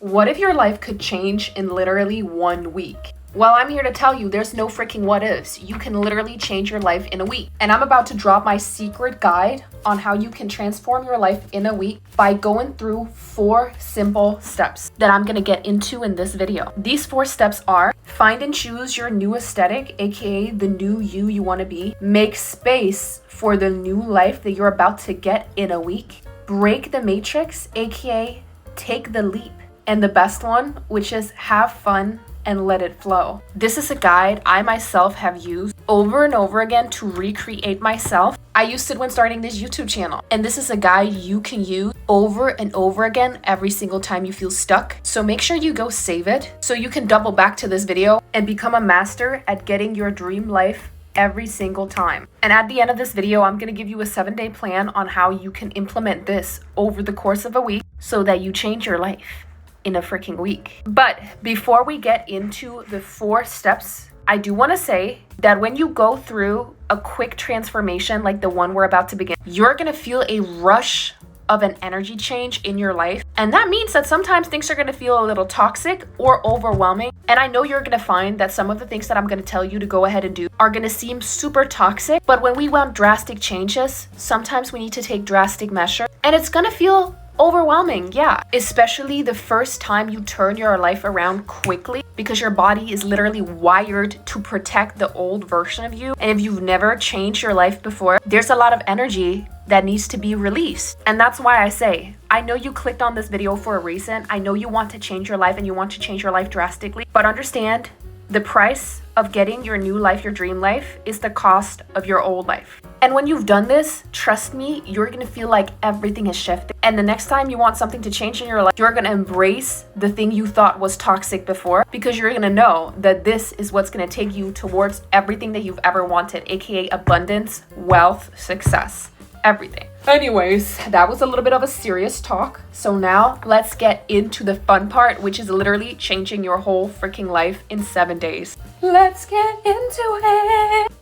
What if your life could change in literally 1 week? Well, I'm here to tell you there's no freaking what ifs. You can literally change your life in a week. And I'm about to drop my secret guide on how you can transform your life in a week by going through 4 simple steps that I'm gonna get into in this video. These 4 steps are: find and choose your new aesthetic, aka the new you wanna be. Make space for the new life that you're about to get in a week. Break the matrix, aka take the leap. And the best one, which is have fun and let it flow. This is a guide I myself have used over and over again to recreate myself. I used it when starting this YouTube channel, and this is a guide you can use over and over again every single time you feel stuck. So make sure you go save it so you can double back to this video and become a master at getting your dream life every single time. And at the end of this video, I'm gonna give you a 7-day plan on how you can implement this over the course of a week so that you change your life in a freaking week. But before we get into the 4 steps, I do want to say that when you go through a quick transformation like the one we're about to begin, you're going to feel a rush of an energy change in your life. And that means that sometimes things are going to feel a little toxic or overwhelming. And I know you're going to find that some of the things that I'm going to tell you to go ahead and do are going to seem super toxic. But when we want drastic changes, sometimes we need to take drastic measures. And it's going to feel overwhelming, yeah, especially the first time you turn your life around quickly, because your body is literally wired to protect the old version of you. And if you've never changed your life before, there's a lot of energy that needs to be released. And that's why I say, I know you clicked on this video for a reason. I know you want to change your life and you want to change your life drastically, but understand the price of getting your new life, your dream life, is the cost of your old life. And when you've done this, trust me, you're gonna feel like everything has shifted. And the next time you want something to change in your life, you're gonna embrace the thing you thought was toxic before, because you're gonna know that this is what's gonna take you towards everything that you've ever wanted, aka abundance, wealth, success, everything. Anyways, that was a little bit of a serious talk. So now let's get into the fun part, which is literally changing your whole freaking life in 7 days. Let's get into it.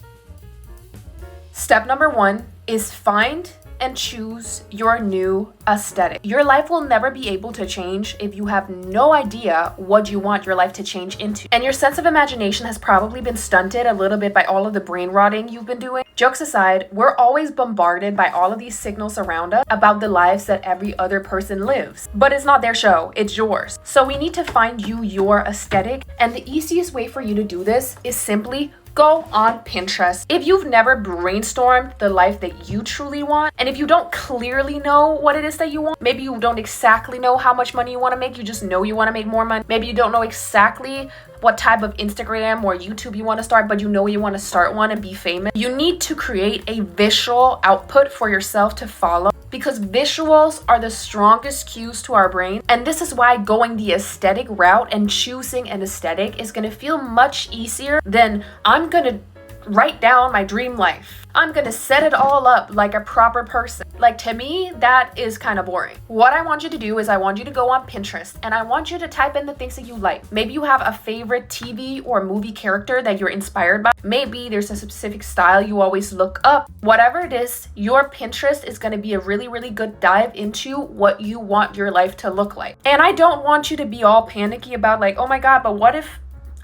Step number 1 is find and choose your new aesthetic. Your life will never be able to change if you have no idea what you want your life to change into. And your sense of imagination has probably been stunted a little bit by all of the brain rotting you've been doing. Jokes aside, we're always bombarded by all of these signals around us about the lives that every other person lives. But it's not their show, it's yours. So we need to find you your aesthetic. And the easiest way for you to do this is simply go on Pinterest. If you've never brainstormed the life that you truly want, and if you don't clearly know what it is that you want, maybe you don't exactly know how much money you want to make, you just know you want to make more money. Maybe you don't know exactly what type of Instagram or YouTube you want to start, but you know you want to start one and be famous. You need to create a visual output for yourself to follow, because visuals are the strongest cues to our brain. And this is why going the aesthetic route and choosing an aesthetic is going to feel much easier than I'm going to write down my dream life. I'm gonna set it all up like a proper person. Like, to me, that is kind of boring. What I want you to do is I want you to go on Pinterest and I want you to type in the things that you like. Maybe you have a favorite TV or movie character that you're inspired by. Maybe there's a specific style you always look up. Whatever it is, your Pinterest is gonna be a really, really good dive into what you want your life to look like. And I don't want you to be all panicky about like, oh my God, but what if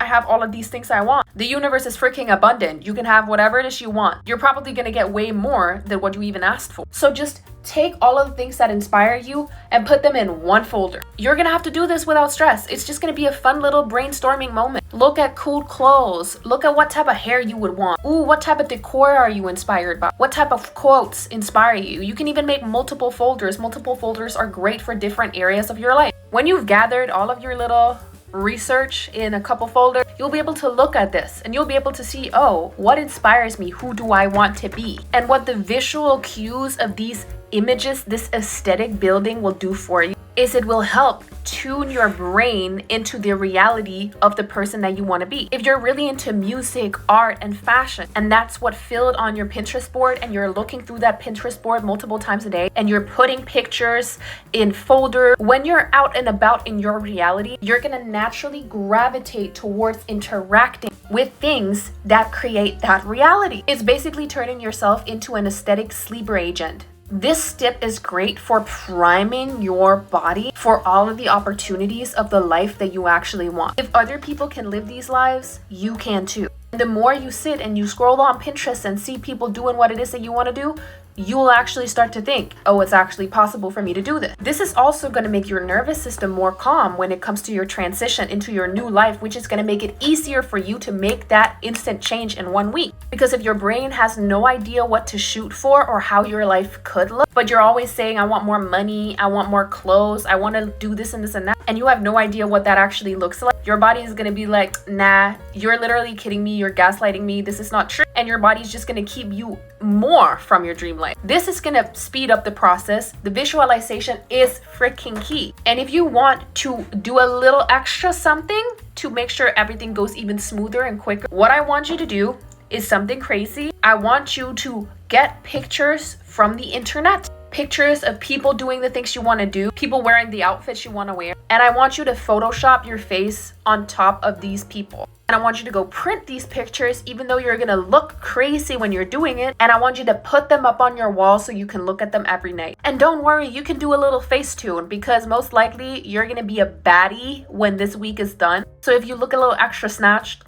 I have all of these things I want? The universe is freaking abundant. You can have whatever it is you want. You're probably gonna get way more than what you even asked for. So just take all of the things that inspire you and put them in one folder. You're gonna have to do this without stress. It's just gonna be a fun little brainstorming moment. Look at cool clothes. Look at what type of hair you would want. Ooh, what type of decor are you inspired by? What type of quotes inspire you? You can even make multiple folders. Multiple folders are great for different areas of your life. When you've gathered all of your little research in a couple folders, you'll be able to look at this and you'll be able to see, oh, what inspires me? Who do I want to be? And what the visual cues of these images, this aesthetic building will do for you is it will help tune your brain into the reality of the person that you want to be. If you're really into music, art, and fashion, and that's what filled on your Pinterest board, and you're looking through that Pinterest board multiple times a day, and you're putting pictures in folder, when you're out and about in your reality, you're gonna naturally gravitate towards interacting with things that create that reality. It's basically turning yourself into an aesthetic sleeper agent. This step is great for priming your body for all of the opportunities of the life that you actually want. If other people can live these lives, you can too. The more you sit and you scroll on Pinterest and see people doing what it is that you want to do, you'll actually start to think, oh, it's actually possible for me to do this. This is also going to make your nervous system more calm when it comes to your transition into your new life, which is going to make it easier for you to make that instant change in 1 week. Because if your brain has no idea what to shoot for or how your life could look, but you're always saying, I want more money, I want more clothes, I want to do this and this and that, and you have no idea what that actually looks like, your body is going to be like, nah, you're literally kidding me, you're gaslighting me, this is not true. And your body's just going to keep you more from your dream life. This is going to speed up the process. The visualization is freaking key. And if you want to do a little extra something to make sure everything goes even smoother and quicker, what I want you to do is something crazy. I want you to get pictures from the internet. Pictures of people doing the things you want to do, people wearing the outfits you want to wear. And I want you to Photoshop your face on top of these people. And I want you to go print these pictures, even though you're going to look crazy when you're doing it. And I want you to put them up on your wall so you can look at them every night. And don't worry, you can do a little Facetune because most likely you're going to be a baddie when this week is done. So if you look a little extra snatched,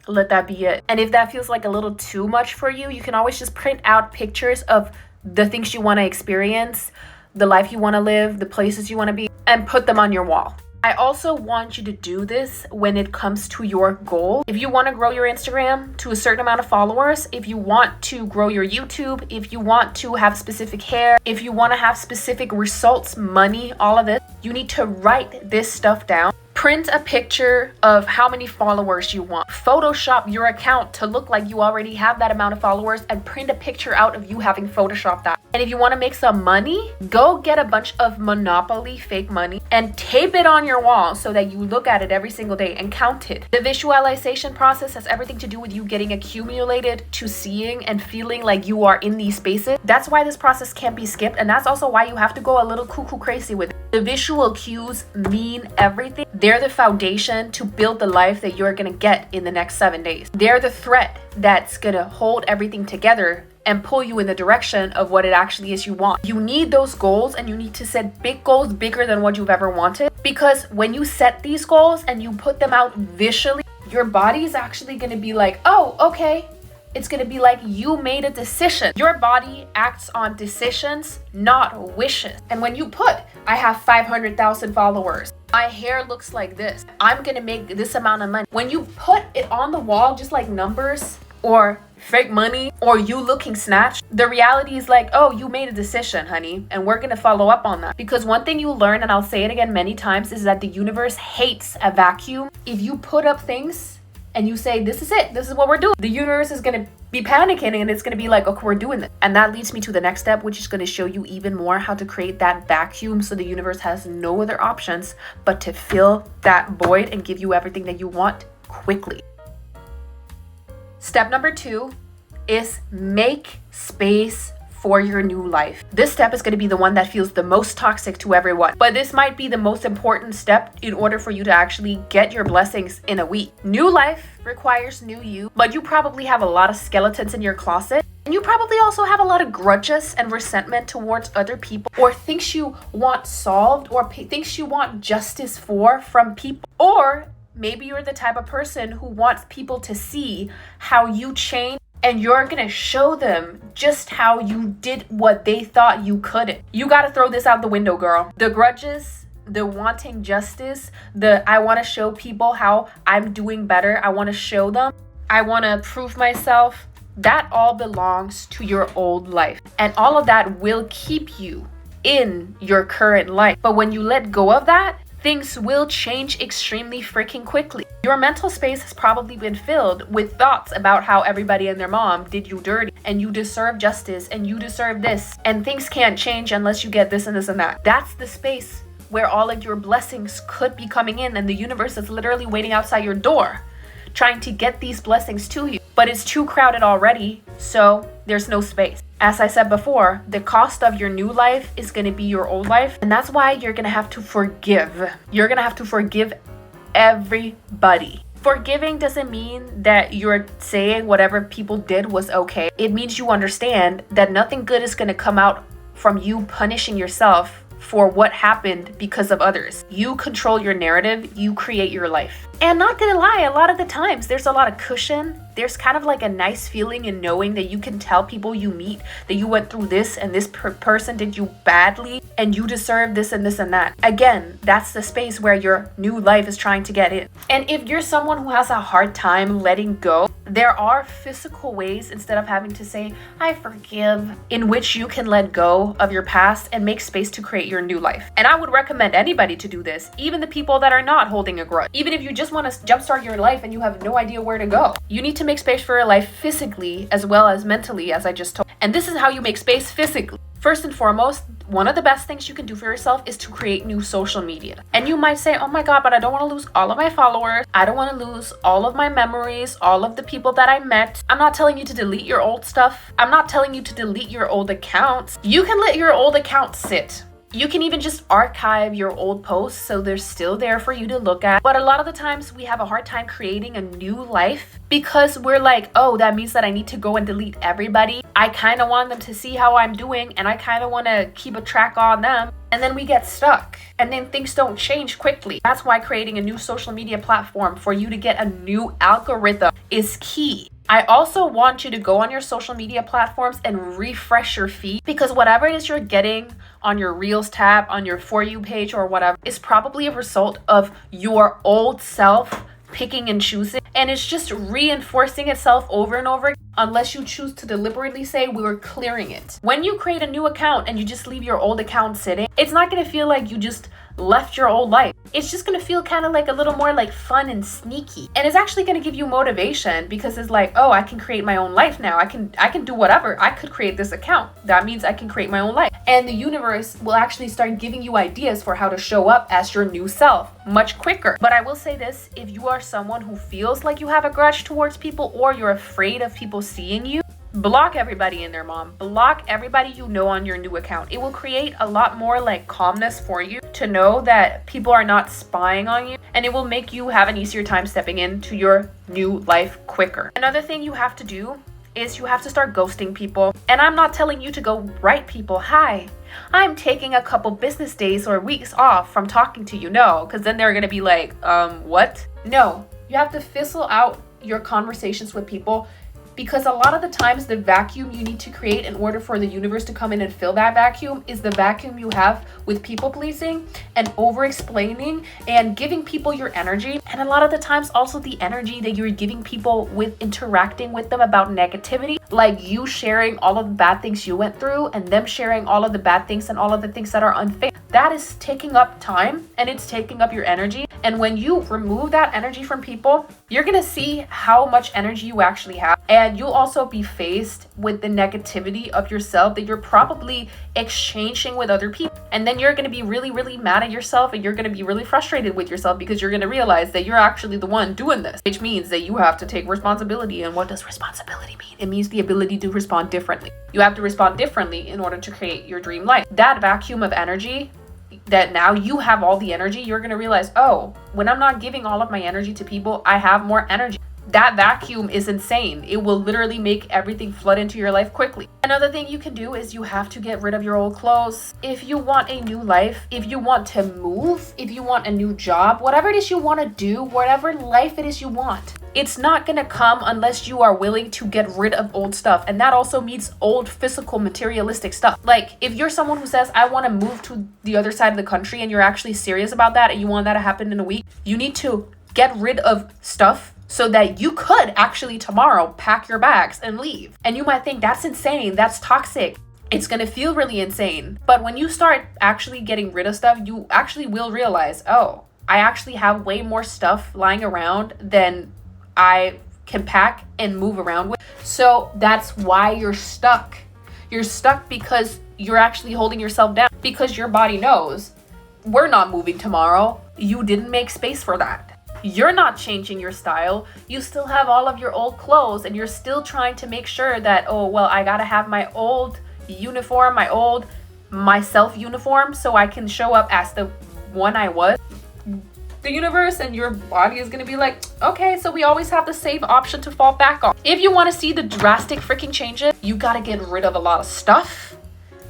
let that be it. And if that feels like a little too much for you, you can always just print out pictures of the things you want to experience, the life you want to live, the places you want to be, and put them on your wall. I also want you to do this when it comes to your goal. If you want to grow your Instagram to a certain amount of followers, if you want to grow your YouTube, if you want to have specific hair, if you want to have specific results, money, all of it, you need to write this stuff down. Print a picture of how many followers you want. Photoshop your account to look like you already have that amount of followers and print a picture out of you having Photoshopped that. And if you want to make some money, go get a bunch of Monopoly fake money and tape it on your wall so that you look at it every single day and count it. The visualization process has everything to do with you getting accumulated to seeing and feeling like you are in these spaces. That's why this process can't be skipped, and that's also why you have to go a little cuckoo crazy with it. The visual cues mean everything. They're the foundation to build the life that you're gonna get in the next 7 days. They're the thread that's gonna hold everything together and pull you in the direction of what it actually is you want. You need those goals, and you need to set big goals, bigger than what you've ever wanted. Because when you set these goals and you put them out visually, your body is actually gonna be like, oh, okay. It's gonna be like you made a decision. Your body acts on decisions, not wishes. And when you put, I have 500,000 followers, my hair looks like this, I'm gonna make this amount of money. When you put it on the wall, just like numbers or fake money or you looking snatched, the reality is like, oh, you made a decision, honey, and we're gonna follow up on that. Because one thing you learn, and I'll say it again many times, is that the universe hates a vacuum. If you put up things and you say, this is it, this is what we're doing, the universe is gonna be panicking and it's gonna be like, okay, we're doing this. And that leads me to the next step, which is gonna show you even more how to create that vacuum so the universe has no other options but to fill that void and give you everything that you want quickly. Step number 2 is make space for your new life. This step is going to be the one that feels the most toxic to everyone, but this might be the most important step in order for you to actually get your blessings in a week. New life requires new you, but you probably have a lot of skeletons in your closet, and you probably also have a lot of grudges and resentment towards other people, or things you want solved, or things you want justice for from people. Or maybe you're the type of person who wants people to see how you change, and you're gonna show them just how you did what they thought you couldn't. You gotta throw this out the window, girl. The grudges, the wanting justice, the I wanna show people how I'm doing better, I wanna show them, I wanna prove myself, that all belongs to your old life. And all of that will keep you in your current life. But when you let go of that, things will change extremely freaking quickly. Your mental space has probably been filled with thoughts about how everybody and their mom did you dirty, and you deserve justice, and you deserve this, and things can't change unless you get this and this and that. That's the space where all of your blessings could be coming in, and the universe is literally waiting outside your door, trying to get these blessings to you. But it's too crowded already, so there's no space. As I said before, the cost of your new life is going to be your old life, and that's why you're going to have to forgive. You're going to have to forgive everybody. Forgiving doesn't mean that you're saying whatever people did was okay. It means you understand that nothing good is going to come out from you punishing yourself for what happened because of others. You control your narrative, you create your life. And not gonna lie, a lot of the times there's a lot of cushion. There's kind of like a nice feeling in knowing that you can tell people you meet that you went through this and this person did you badly and you deserve this and this and that. Again, that's the space where your new life is trying to get in. And if you're someone who has a hard time letting go, there are physical ways, instead of having to say, I forgive, in which you can let go of your past and make space to create your new life. And I would recommend anybody to do this, even the people that are not holding a grudge. Even if you just want to jumpstart your life and you have no idea where to go. You need to make space for your life physically as well as mentally, as I just told. And this is how you make space physically. First and foremost, one of the best things you can do for yourself is to create new social media. And you might say, oh my God, but I don't want to lose all of my followers. I don't want to lose all of my memories, all of the people that I met. I'm not telling you to delete your old stuff. I'm not telling you to delete your old accounts. You can let your old accounts sit. You can even just archive your old posts so they're still there for you to look at. But a lot of the times we have a hard time creating a new life because we're like, oh, that means that I need to go and delete everybody. I kind of want them to see how I'm doing and I kind of want to keep a track on them. And then we get stuck and then things don't change quickly. That's why creating a new social media platform for you to get a new algorithm is key. I also want you to go on your social media platforms and refresh your feed, because whatever it is you're getting on your Reels tab, on your For You page or whatever, is probably a result of your old self picking and choosing, and it's just reinforcing itself over and over unless you choose to deliberately say we're clearing it. When you create a new account and you just leave your old account sitting, it's not going to feel like you just left your old life. It's just going to feel kind of like a little more like fun and sneaky. And it's actually going to give you motivation because it's like, oh, I can create my own life now. I can do whatever. I could create this account. That means I can create my own life. And the universe will actually start giving you ideas for how to show up as your new self much quicker. But I will say this, if you are someone who feels like you have a grudge towards people or you're afraid of people seeing you, block everybody in there, mom. Block everybody you know on your new account. It will create a lot more like calmness for you to know that people are not spying on you, and it will make you have an easier time stepping into your new life quicker. Another thing you have to do is you have to start ghosting people. And I'm not telling you to go write people, hi, I'm taking a couple business days or weeks off from talking to you. No, because then they're going to be like, what? No, you have to fizzle out your conversations with people, because a lot of the times the vacuum you need to create in order for the universe to come in and fill that vacuum is the vacuum you have with people pleasing and over explaining and giving people your energy. And a lot of the times also the energy that you're giving people with interacting with them about negativity, like you sharing all of the bad things you went through and them sharing all of the bad things and all of the things that are unfair. That is taking up time and it's taking up your energy. And when you remove that energy from people, you're gonna see how much energy you actually have. And you'll also be faced with the negativity of yourself that you're probably exchanging with other people. And then you're gonna be really, really mad at yourself, and you're gonna be really frustrated with yourself because you're gonna realize that you're actually the one doing this, which means that you have to take responsibility. And what does responsibility mean? It means the ability to respond differently. You have to respond differently in order to create your dream life. That vacuum of energy, that now you have all the energy, you're going to realize, oh, when I'm not giving all of my energy to people, I have more energy. That vacuum is insane. It will literally make everything flood into your life quickly. Another thing you can do is you have to get rid of your old clothes. If you want a new life, if you want to move, if you want a new job, whatever it is you want to do, whatever life it is you want, it's not going to come unless you are willing to get rid of old stuff. And that also means old physical materialistic stuff. Like if you're someone who says, I want to move to the other side of the country, and you're actually serious about that and you want that to happen in a week, you need to get rid of stuff so that you could actually tomorrow pack your bags and leave. And you might think that's insane, that's toxic. It's gonna feel really insane. But when you start actually getting rid of stuff, you actually will realize, oh, I actually have way more stuff lying around than I can pack and move around with. So that's why you're stuck. You're stuck because you're actually holding yourself down, because your body knows we're not moving tomorrow. You didn't make space for that. You're not changing your style. You still have all of your old clothes and you're still trying to make sure that, oh, well, I gotta have my old uniform, my old myself uniform so I can show up as the one I was. The universe and your body is gonna be like, okay, so we always have the same option to fall back on. If you wanna see the drastic freaking changes, you gotta get rid of a lot of stuff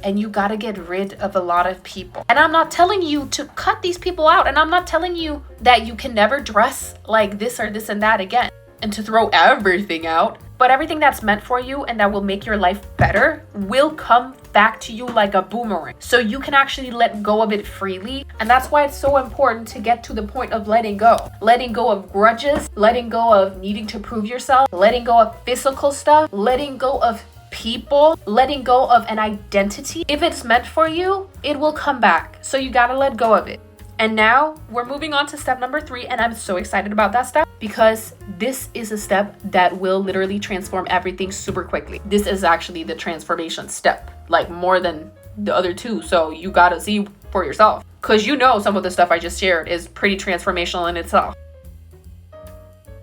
and you gotta get rid of a lot of people. And I'm not telling you to cut these people out, and I'm not telling you that you can never dress like this or this and that again, and to throw everything out. But everything that's meant for you and that will make your life better will come back to you like a boomerang. So you can actually let go of it freely. And that's why it's so important to get to the point of letting go. Letting go of grudges, letting go of needing to prove yourself, letting go of physical stuff, letting go of people, letting go of an identity. If it's meant for you, it will come back. So you gotta let go of it. And now we're moving on to step number 3, and I'm so excited about that step because this is a step that will literally transform everything super quickly. This is actually the transformation step, like more than the other 2. So you gotta see for yourself, because you know some of the stuff I just shared is pretty transformational in itself.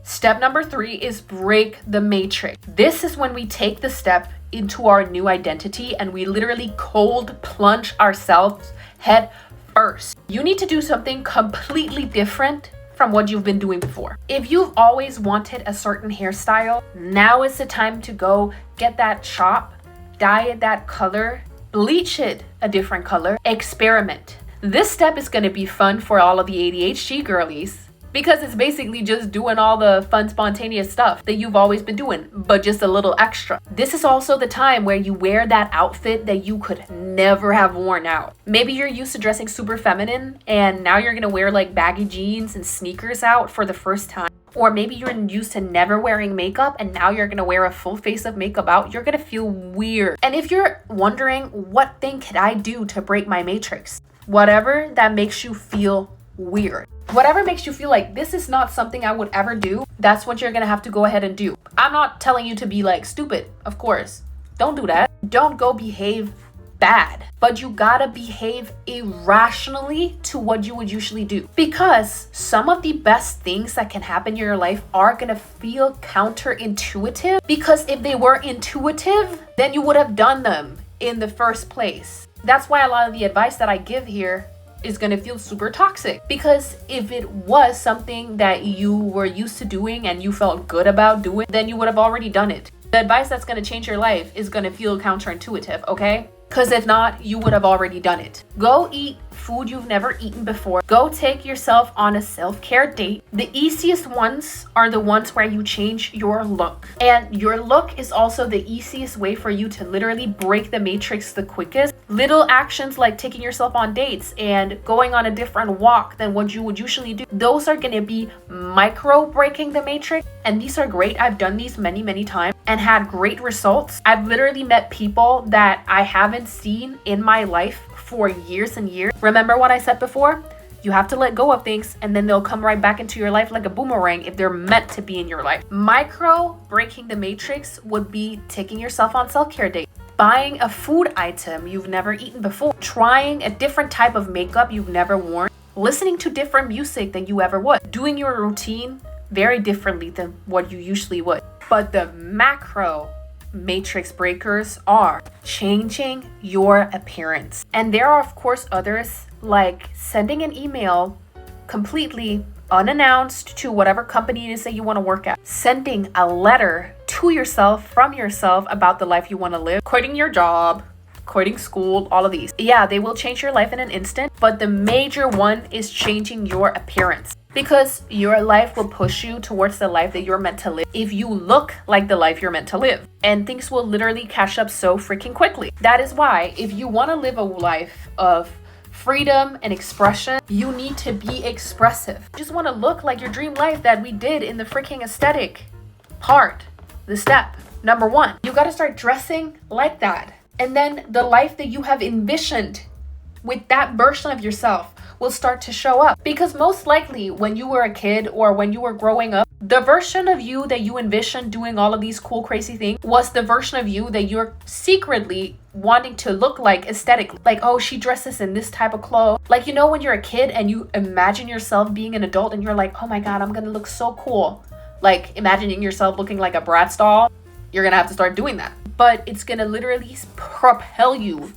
Step number 3 is break the matrix. This is when we take the step into our new identity and we literally cold plunge ourselves head first. You need to do something completely different from what you've been doing before. If you've always wanted a certain hairstyle, now is the time to go get that chop, dye it that color, bleach it a different color, experiment. This step is gonna be fun for all of the ADHD girlies because it's basically just doing all the fun, spontaneous stuff that you've always been doing, but just a little extra. This is also the time where you wear that outfit that you could never have worn out. Maybe you're used to dressing super feminine and now you're gonna wear like baggy jeans and sneakers out for the first time. Or maybe you're used to never wearing makeup and now you're gonna wear a full face of makeup out. You're gonna feel weird. And if you're wondering, what thing could I do to break my matrix? Whatever that makes you feel weird. Whatever makes you feel like this is not something I would ever do, that's what you're gonna have to go ahead and do. I'm not telling you to be like stupid, of course. Don't do that. Don't go behave bad, but you gotta behave irrationally to what you would usually do. Because some of the best things that can happen in your life are gonna feel counterintuitive, because if they were intuitive, then you would have done them in the first place. That's why a lot of the advice that I give here is going to feel super toxic, because if it was something that you were used to doing and you felt good about doing, then you would have already done it. The advice that's going to change your life is going to feel counterintuitive, okay? Because if not, you would have already done it. Go eat food you've never eaten before. Go take yourself on a self-care date. The easiest ones are the ones where you change your look. And your look is also the easiest way for you to literally break the matrix the quickest. Little actions like taking yourself on dates and going on a different walk than what you would usually do, those are going to be micro breaking the matrix. And these are great. I've done these many times and had great results. I've literally met people that I haven't seen in my life for years and years. Remember what I said before? You have to let go of things and then they'll come right back into your life like a boomerang if they're meant to be in your life. Micro breaking the matrix would be taking yourself on self-care dates, buying a food item you've never eaten before, trying a different type of makeup you've never worn, listening to different music than you ever would, doing your routine very differently than what you usually would. But the macro matrix breakers are changing your appearance. And there are of course others, like sending an email completely unannounced to whatever company it is that you want to work at, sending a letter to yourself from yourself about the life you want to live, quitting your job, quitting school, all of these. Yeah, they will change your life in an instant, but the major one is changing your appearance. Because your life will push you towards the life that you're meant to live if you look like the life you're meant to live. And things will literally catch up so freaking quickly. That is why if you want to live a life of freedom and expression, you need to be expressive. You just want to look like your dream life that we did in the freaking aesthetic part, the step number 1. You got to start dressing like that. And then the life that you have envisioned with that version of yourself will start to show up. Because most likely when you were a kid or when you were growing up, the version of you that you envisioned doing all of these cool, crazy things was the version of you that you're secretly wanting to look like aesthetically. Like, oh, she dresses in this type of clothes. Like, you know, when you're a kid and you imagine yourself being an adult and you're like, oh my God, I'm gonna look so cool. Like imagining yourself looking like a Bratz doll. You're gonna have to start doing that. But it's gonna literally propel you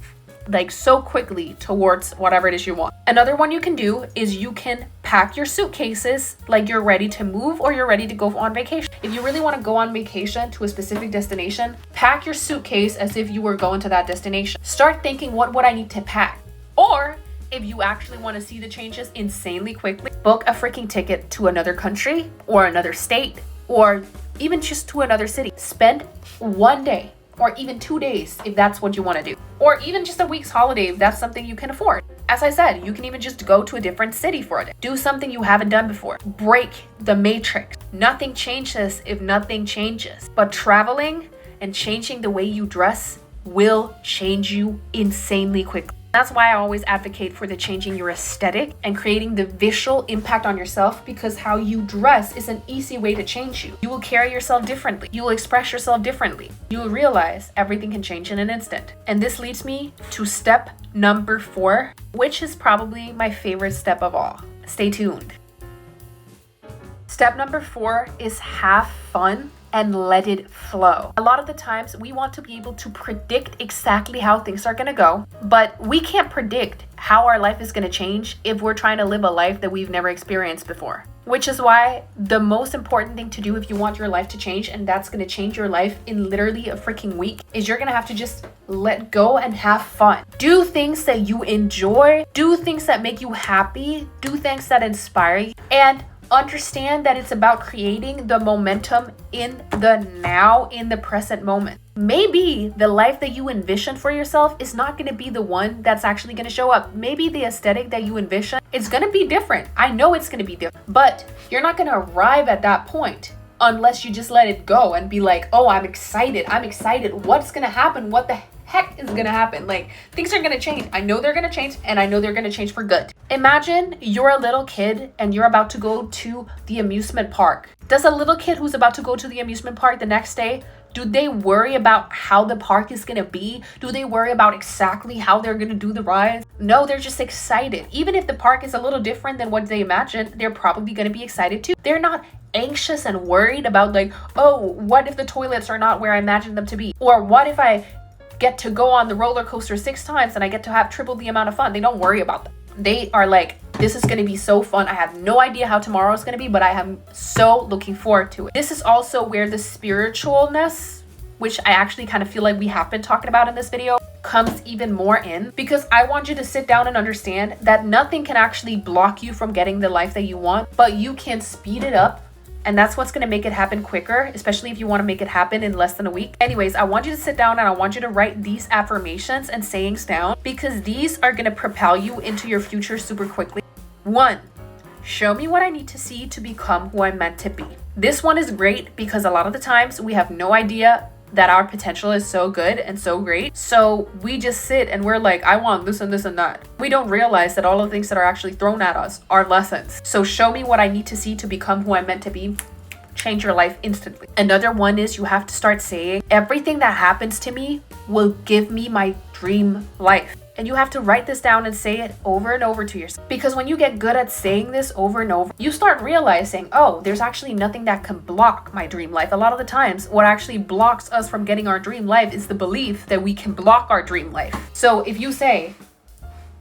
like so quickly towards whatever it is you want. Another one you can do is you can pack your suitcases like you're ready to move or you're ready to go on vacation. If you really want to go on vacation to a specific destination, pack your suitcase as if you were going to that destination. Start thinking, what would I need to pack? Or if you actually want to see the changes insanely quickly, book a freaking ticket to another country or another state or even just to another city. Spend one day or even 2 days if that's what you want to do. Or even just a week's holiday if that's something you can afford. As I said, you can even just go to a different city for a day. Do something you haven't done before. Break the matrix. Nothing changes if nothing changes. But traveling and changing the way you dress will change you insanely quickly. That's why I always advocate for the changing your aesthetic and creating the visual impact on yourself, because how you dress is an easy way to change you. You will carry yourself differently. You will express yourself differently. You will realize everything can change in an instant. And this leads me to step number 4, which is probably my favorite step of all. Stay tuned. Step number 4 is have fun and let it flow. A lot of the times we want to be able to predict exactly how things are going to go, but we can't predict how our life is going to change if we're trying to live a life that we've never experienced before. Which is why the most important thing to do if you want your life to change, and that's going to change your life in literally a freaking week, is you're going to have to just let go and have fun. Do things that you enjoy, do things that make you happy, do things that inspire you, and understand that it's about creating the momentum in the now, in the present moment. Maybe the life that you envision for yourself is not going to be the one that's actually going to show up. Maybe the aesthetic that you envision is going to be different. I know it's going to be different, but you're not going to arrive at that point unless you just let it go and be like, oh, I'm excited. What's going to happen? What the heck is gonna happen? Like, things are gonna change. I know they're gonna change, and I know they're gonna change for good. Imagine you're a little kid and you're about to go to the amusement park. Does a little kid who's about to go to the amusement park the next day, do they worry about how the park is gonna be? Do they worry about exactly how they're gonna do the rides? No, they're just excited. Even if the park is a little different than what they imagined, they're probably gonna be excited too. They're not anxious and worried about like, oh, what if the toilets are not where I imagined them to be? Or what if I get to go on the roller coaster 6 times and I get to have triple the amount of fun? They don't worry about that. They are like, this is going to be so fun. I have no idea how tomorrow is going to be, but I am so looking forward to it. This is also where the spiritualness, which I actually kind of feel like we have been talking about in this video, comes even more in, because I want you to sit down and understand that nothing can actually block you from getting the life that you want, but you can speed it up. And that's what's going to make it happen quicker, especially if you want to make it happen in less than a week. Anyways, I want you to sit down and I want you to write these affirmations and sayings down, because these are going to propel you into your future super quickly. 1, show me what I need to see to become who I'm meant to be. This one is great because a lot of the times we have no idea that our potential is so good and so great. So we just sit and we're like, I want this and this and that. We don't realize that all the things that are actually thrown at us are lessons. So show me what I need to see to become who I'm meant to be. Change your life instantly. Another one is you have to start saying, everything that happens to me will give me my dream life. And you have to write this down and say it over and over to yourself. Because when you get good at saying this over and over, you start realizing, oh, there's actually nothing that can block my dream life. A lot of the times, what actually blocks us from getting our dream life is the belief that we can block our dream life. So if you say,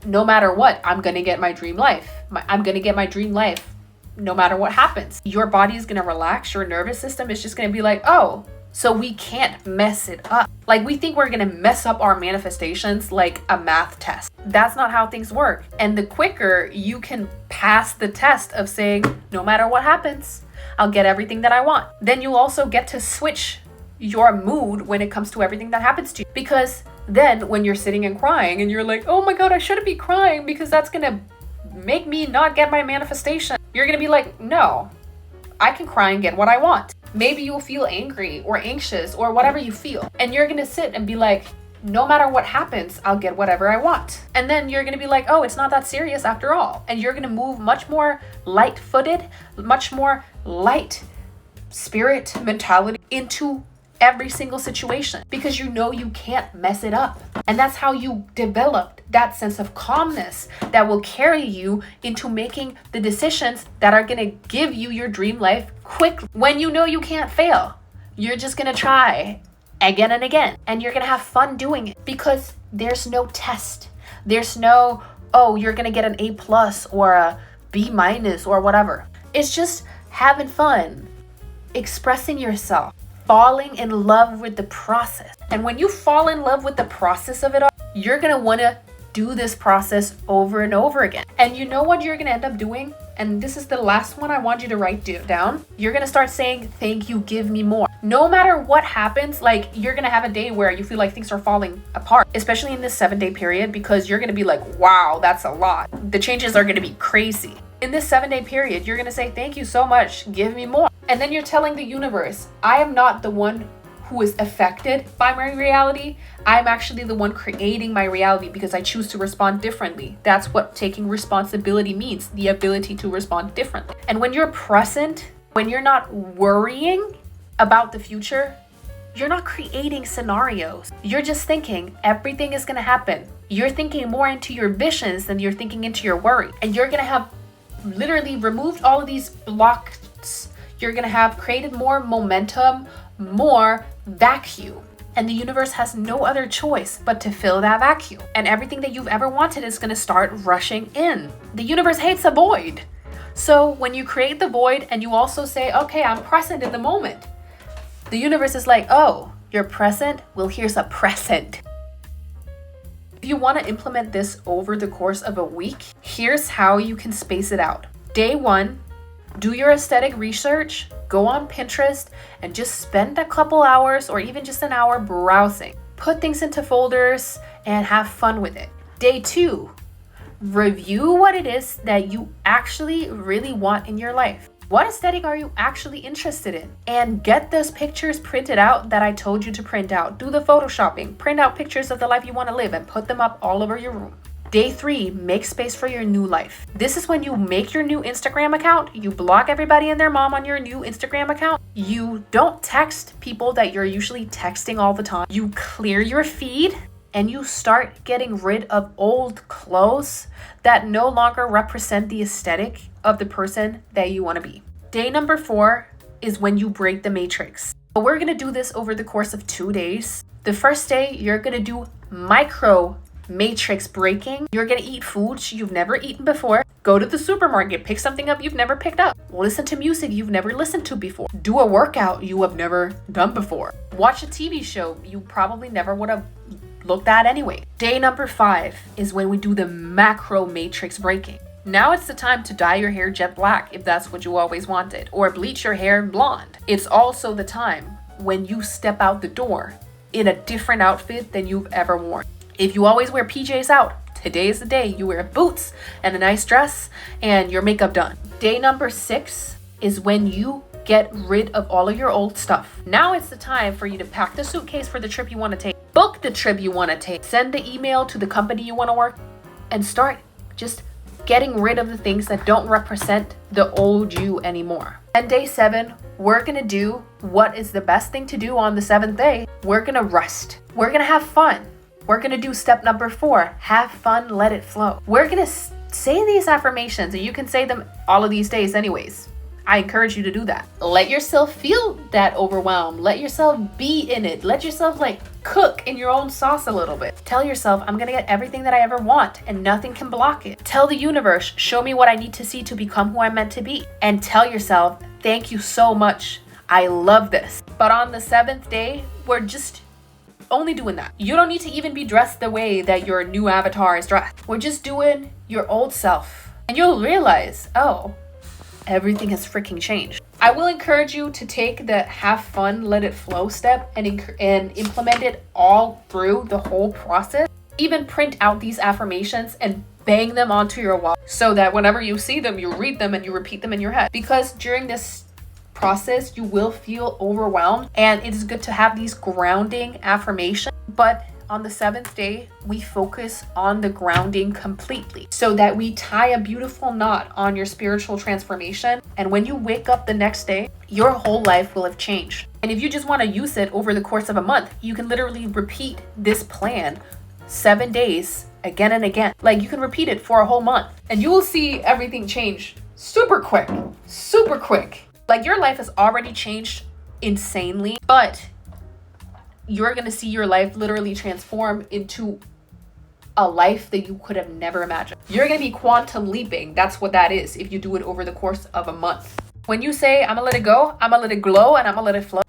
no matter what, I'm gonna get my dream life. I'm gonna get my dream life no matter what happens. Your body is gonna relax. Your nervous system is just gonna be like, oh, so we can't mess it up. Like, we think we're gonna mess up our manifestations like a math test. That's not how things work. And the quicker you can pass the test of saying, no matter what happens, I'll get everything that I want, then you also get to switch your mood when it comes to everything that happens to you. Because then when you're sitting and crying and you're like, oh my God, I shouldn't be crying because that's gonna make me not get my manifestation, you're gonna be like, no, I can cry and get what I want. Maybe you'll feel angry or anxious or whatever you feel. And you're gonna sit and be like, no matter what happens, I'll get whatever I want. And then you're gonna be like, oh, it's not that serious after all. And you're gonna move much more light-footed, much more light spirit mentality into every single situation, because you know you can't mess it up. And that's how you develop that sense of calmness that will carry you into making the decisions that are going to give you your dream life quickly. When you know you can't fail, you're just going to try again and again. And you're gonna have fun doing it because there's no test. There's no, oh, you're gonna get an A plus or a B minus or whatever. It's just having fun, expressing yourself, falling in love with the process. And when you fall in love with the process of it all, you're gonna wanna do this process over and over again. And you know what you're gonna end up doing? And this is the last one I want you to write down. You're gonna start saying, thank you, give me more. No matter what happens, like you're gonna have a day where you feel like things are falling apart, especially in this 7-day period, because you're gonna be like, wow, that's a lot. The changes are gonna be crazy. In this 7-day period, you're gonna say, thank you so much, give me more. And then you're telling the universe, I am not the one who is affected by my reality. I'm actually the one creating my reality because I choose to respond differently. That's what taking responsibility means, the ability to respond differently. And when you're present, when you're not worrying about the future, you're not creating scenarios. You're just thinking everything is gonna happen. You're thinking more into your visions than you're thinking into your worry. And you're gonna have literally removed all of these blocks. You're gonna have created more momentum, more vacuum. And the universe has no other choice but to fill that vacuum. And everything that you've ever wanted is gonna start rushing in. The universe hates a void. So when you create the void and you also say, okay, I'm present in the moment, the universe is like, oh, you're present? Well, here's a present. If you want to implement this over the course of a week, here's how you can space it out. Day 1, do your aesthetic research, go on Pinterest, and just spend a couple hours or even just an hour browsing. Put things into folders and have fun with it. Day 2, review what it is that you actually really want in your life. What aesthetic are you actually interested in? And get those pictures printed out that I told you to print out. Do the photoshopping, print out pictures of the life you want to live and put them up all over your room. Day 3, make space for your new life. This is when you make your new Instagram account, you block everybody and their mom on your new Instagram account, you don't text people that you're usually texting all the time, you clear your feed, and you start getting rid of old clothes that no longer represent the aesthetic of the person that you want to be. Day number 4 is when you break the matrix. But we're going to do this over the course of 2 days. The first day, you're going to do micro matrix breaking. You're going to eat foods you've never eaten before. Go to the supermarket, pick something up you've never picked up. Listen to music you've never listened to before. Do a workout you have never done before. Watch a TV show you probably never would have looked at anyway. Day number 5 is when we do the macro matrix breaking. Now it's the time to dye your hair jet black if that's what you always wanted, or bleach your hair blonde. It's also the time when you step out the door in a different outfit than you've ever worn. If you always wear PJs out, today is the day you wear boots and a nice dress and your makeup done. Day number 6 is when you get rid of all of your old stuff. Now it's the time for you to pack the suitcase for the trip you want to take, book the trip you want to take, send the email to the company you want to work, and start just getting rid of the things that don't represent the old you anymore. And day 7, we're gonna do what is the best thing to do on the 7th day. We're gonna rest. We're gonna have fun. We're gonna do step number 4, have fun, let it flow. We're gonna say these affirmations, and you can say them all of these days anyways. I encourage you to do that. Let yourself feel that overwhelm. Let yourself be in it. Let yourself cook in your own sauce a little bit. Tell yourself, I'm gonna get everything that I ever want and nothing can block it. Tell the universe, show me what I need to see to become who I'm meant to be. And tell yourself, thank you so much. I love this. But on the 7th day, we're just only doing that. You don't need to even be dressed the way that your new avatar is dressed. We're just doing your old self. And you'll realize, oh, everything has freaking changed. I will encourage you to take the have fun, let it flow step and implement it all through the whole process. Even print out these affirmations and bang them onto your wall so that whenever you see them, you read them and you repeat them in your head. Because during this process, you will feel overwhelmed, and it is good to have these grounding affirmations. But on the 7th day, we focus on the grounding completely so that we tie a beautiful knot on your spiritual transformation. And when you wake up the next day, your whole life will have changed. And if you just want to use it over the course of a month, you can literally repeat this plan 7 days again and again. You can repeat it for a whole month and you will see everything change super quick, super quick. Your life has already changed insanely, but you're gonna see your life literally transform into a life that you could have never imagined. You're gonna be quantum leaping. That's what that is if you do it over the course of a month. When you say, I'm gonna let it go, I'm gonna let it glow, and I'm gonna let it flow,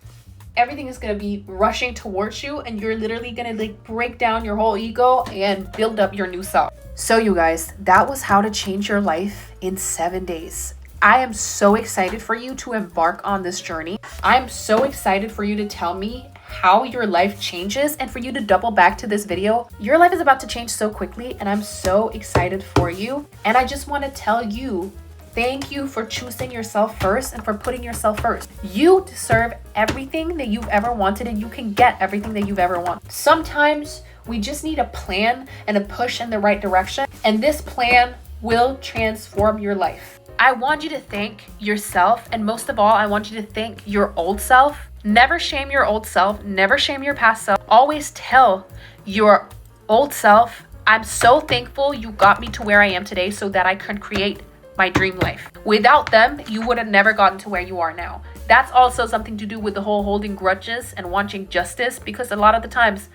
everything is gonna be rushing towards you, and you're literally gonna like break down your whole ego and build up your new self. So you guys, that was how to change your life in 7 days. I am so excited for you to embark on this journey. I'm so excited for you to tell me how your life changes and for you to double back to this video. Your life is about to change so quickly and I'm so excited for you. And I just want to tell you, thank you for choosing yourself first and for putting yourself first. You deserve everything that you've ever wanted and you can get everything that you've ever wanted. Sometimes we just need a plan and a push in the right direction, and this plan will transform your life. I want you to thank yourself, and most of all, I want you to thank your old self. Never shame your old self, never shame your past self. Always tell your old self, I'm so thankful you got me to where I am today so that I could create my dream life. Without them, you would have never gotten to where you are now. That's also something to do with the whole holding grudges and wanting justice, because a lot of the times,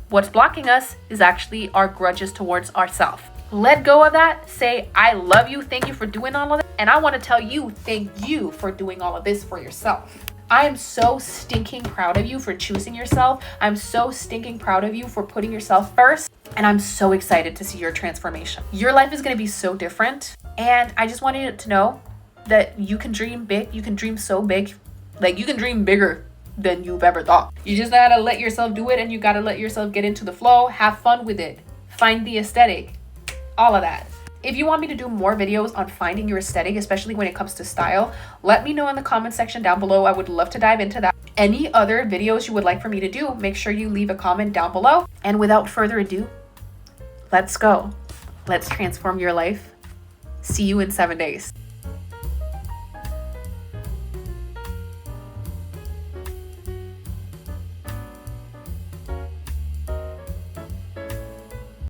what's blocking us is actually our grudges towards ourselves. Let go of that. Say, I love you. Thank you for doing all of that. And I want to tell you, thank you for doing all of this for yourself. I am so stinking proud of you for choosing yourself. I'm so stinking proud of you for putting yourself first. And I'm so excited to see your transformation. Your life is going to be so different. And I just wanted you to know that you can dream big. You can dream so big. Like, you can dream bigger than you've ever thought. You just gotta let yourself do it, and you gotta let yourself get into the flow. Have fun with it. Find the aesthetic. All of that. If you want me to do more videos on finding your aesthetic, especially when it comes to style, let me know in the comment section down below. I would love to dive into that. Any other videos you would like for me to do, make sure you leave a comment down below. And without further ado, let's go. Let's transform your life. See you in 7 days.